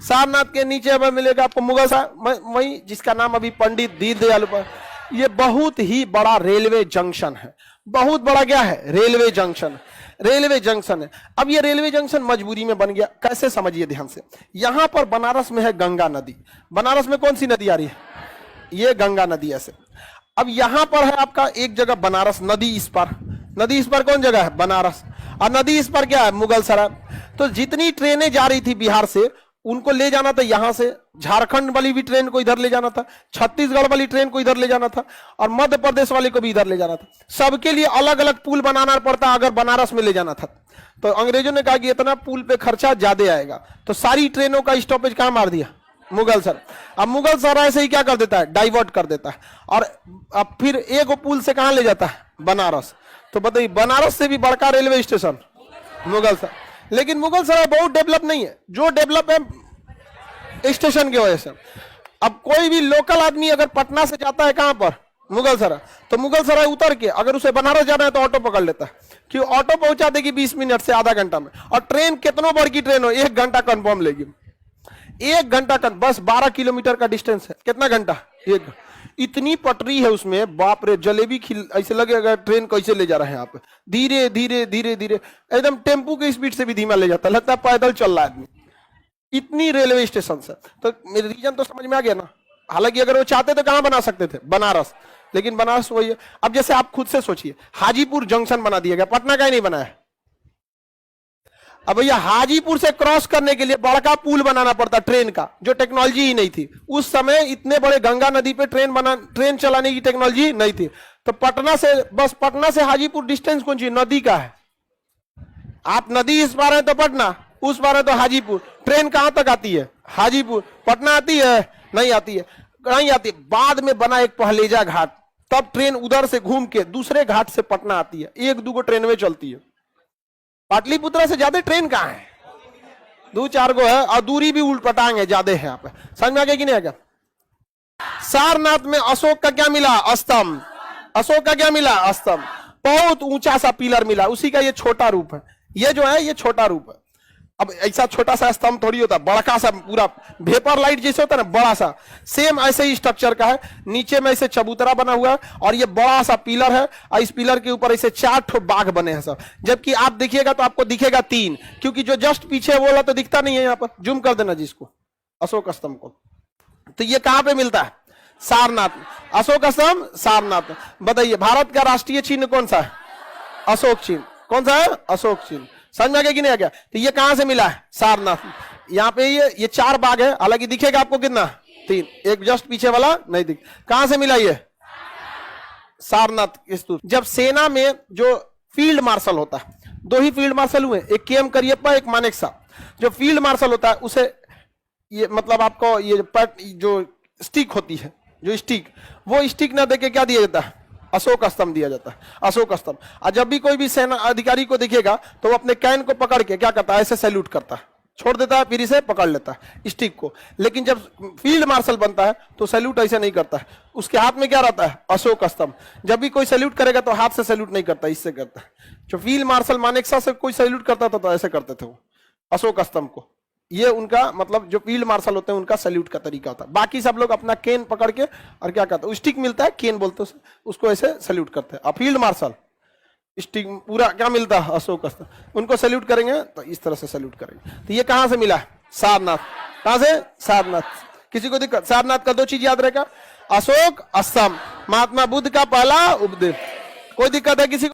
सारनाथ के नीचे अब मिलेगा आपको मुगल वही जिसका नाम अभी पंडित दीनदयाल उपाध्याय। ये बहुत ही बड़ा रेलवे जंक्शन है, बहुत बड़ा क्या है, रेलवे जंक्शन, रेलवे जंक्शन है। अब ये रेलवे जंक्शन मजबूरी में बन गया, कैसे समझिए ध्यान से। यहां पर बनारस में है गंगा नदी, बनारस में कौन सी नदी आ रही है, ये गंगा नदी ऐसे। अब यहां पर है आपका एक जगह बनारस, नदी इस पर, नदी इस पर कौन जगह है, बनारस, और नदी इस पर क्या है, मुगल सराय। तो जितनी ट्रेनें जा रही थी बिहार से उनको ले जाना था यहां से, झारखंड वाली भी ट्रेन को इधर ले जाना था, छत्तीसगढ़ वाली ट्रेन को इधर ले जाना था, और मध्य प्रदेश वाले को भी इधर ले जाना था। सबके लिए अलग अलग पुल बनाना पड़ता अगर बनारस में ले जाना था। तो अंग्रेजों ने कहा कि इतना पुल पे खर्चा ज्यादा आएगा, तो सारी ट्रेनों का स्टॉपेज कहां मार दिया, मुगल सराय। अब मुगल सराय से ही क्या कर देता है, डाइवर्ट कर देता है, और अब फिर एक पुल से कहां ले जाता है, बनारस। तो बताइए बनारस से भी बड़का रेलवे स्टेशन मुगल सराय। लेकिन मुगल सराय बहुत डेवलप नहीं है, जो डेवलप है स्टेशन की वजह से। अब कोई भी लोकल आदमी अगर पटना से जाता है कहां पर, मुगल सराय, तो मुगल सराय उतर के अगर उसे बनारस जाना है तो ऑटो पकड़ लेता है, क्यों, ऑटो पहुंचा देगी 20 मिनट से आधा घंटा में, और ट्रेन कितनों बड़ की ट्रेन हो 1 घंटा कंफर्म लेगी, 1 घंटा का, बस 12 किलोमीटर का डिस्टेंस है, कितना घंटा, 1। इतनी पटरी है उसमें, बाप रे, जलेबी खिल ऐसे लगेगा ट्रेन कैसे ले जा रहे हैं आप, धीरे धीरे धीरे धीरे, एकदम टेम्पू की स्पीड से भी धीमा ले जाता है, लगता है पैदल चल रहा है आदमी, इतनी रेलवे स्टेशन है। तो मेरे रीजन तो समझ में आ गया ना। हालांकि अगर वो चाहते तो कहां बना सकते थे, बनारस, लेकिन बनारस वही है। अब जैसे आप खुद से सोचिए, हाजीपुर जंक्शन बना दिया गया, पटना का ही नहीं बनाया। अब भैया हाजीपुर से क्रॉस करने के लिए बड़का पुल बनाना पड़ता ट्रेन का, जो टेक्नोलॉजी ही नहीं थी उस समय, इतने बड़े गंगा नदी पे ट्रेन चलाने की टेक्नोलॉजी नहीं थी। तो पटना से, बस पटना से हाजीपुर डिस्टेंस कौन सी नदी का है, आप नदी इस पार है तो पटना, उस पार है तो हाजीपुर। ट्रेन कहां तक आती है, हाजीपुर। पटना आती है, नहीं आती है, नहीं आती। बाद में बना एक पहलेजा घाट, तब ट्रेन उधर से घूम के दूसरे घाट से पटना आती है, 1-2 ट्रेन में चलती है। पाटलिपुत्र से ज्यादा ट्रेन कहां है, 2-4 गो है, और दूरी भी उल्ट पटांग है, ज्यादा है। आप समझ में आ गया कि नहीं आ गया। सारनाथ में अशोक का क्या मिला, स्तंभ, अशोक का क्या मिला, स्तंभ, बहुत ऊंचा सा पिलर मिला, उसी का ये छोटा रूप है, ये जो है ये छोटा रूप है। अब ऐसा छोटा सा स्तंभ थोड़ी होता, बड़ा सा पूरा वेपर लाइट जैसे होता है ना, बड़ा सा, सेम ऐसे ही स्ट्रक्चर का है। नीचे में ऐसे चबूतरा बना हुआ है, और ये बड़ा सा पिलर है, और इस पिलर के ऊपर ऐसे 4 ठो बाघ बने हैं सब। जबकि आप देखिएगा तो आपको दिखेगा 3, क्योंकि जो जस्ट पीछे वो वाला तो दिखता नहीं है। यहाँ पर जूम कर देना जिसको, अशोक स्तंभ को। तो ये कहां पे मिलता है, सारनाथ, अशोक स्तंभ सारनाथ। बताइए भारत का राष्ट्रीय चिन्ह कौन सा है, अशोक चिन्ह। कौन सा है, अशोक चिन्ह। समझ में आ गया कि नहीं आ गया। तो ये कहां से मिला है, सारनाथ। यहाँ पे ये 4 बाघ है, हालांकि दिखेगा आपको कितना, 3, एक जस्ट पीछे वाला नहीं दिख। कहां से मिला ये, सारनाथ स्तूप। जब सेना में जो फील्ड मार्शल होता है, 2 ही फील्ड मार्शल हुए, एक के एम करियप्पा, एक मानेकशॉ। जो फील्ड मार्शल होता है उसे ये मतलब आपको ये जो स्टिक होती है, जो स्टिक, वो स्टिक ना देके क्या दिया जाता है, अशोक स्तंभ दिया जाता है, अशोक स्तंभ। और जब भी कोई भी सेना अधिकारी को दिखेगा तो वो अपने कैन को पकड़ के क्या करता है, ऐसे सैल्यूट करता है, छोड़ देता है, फिर इसे पकड़ लेता है स्टिक को। लेकिन जब फील्ड मार्शल बनता है तो सैल्यूट ऐसे नहीं करता है, उसके हाथ में क्या रहता है, अशोक स्तंभ। जब भी कोई सैल्यूट करेगा तो हाथ से सैल्यूट नहीं करता, इससे करता है। जो फील्ड मार्शल मानेकशॉ से कोई सैल्यूट करता था तो ऐसे करते थे वो, अशोक स्तंभ को। ये उनका मतलब जो फील्ड मार्शल होते हैं उनका सैल्यूट का तरीका होता है। बाकी सब लोग अपना केन पकड़ के और क्या करते हैं, स्टिक मिलता है, केन बोलते हैं उसको, ऐसे सैल्यूट करते हैं। और फील्ड मार्शल स्टिक पूरा क्या मिलता है, अशोक स्तंभ, उनको सैल्यूट करेंगे तो इस तरह से सैल्यूट करेंगे। तो ये कहां से मिला, सारनाथ। कहां से, सारनाथ। किसी को दिक्कत, सारनाथ का 2 चीज याद रहेगा, अशोक स्तंभ, महात्मा बुद्ध का पहला उपदेश। कोई दिक्कत है किसी को?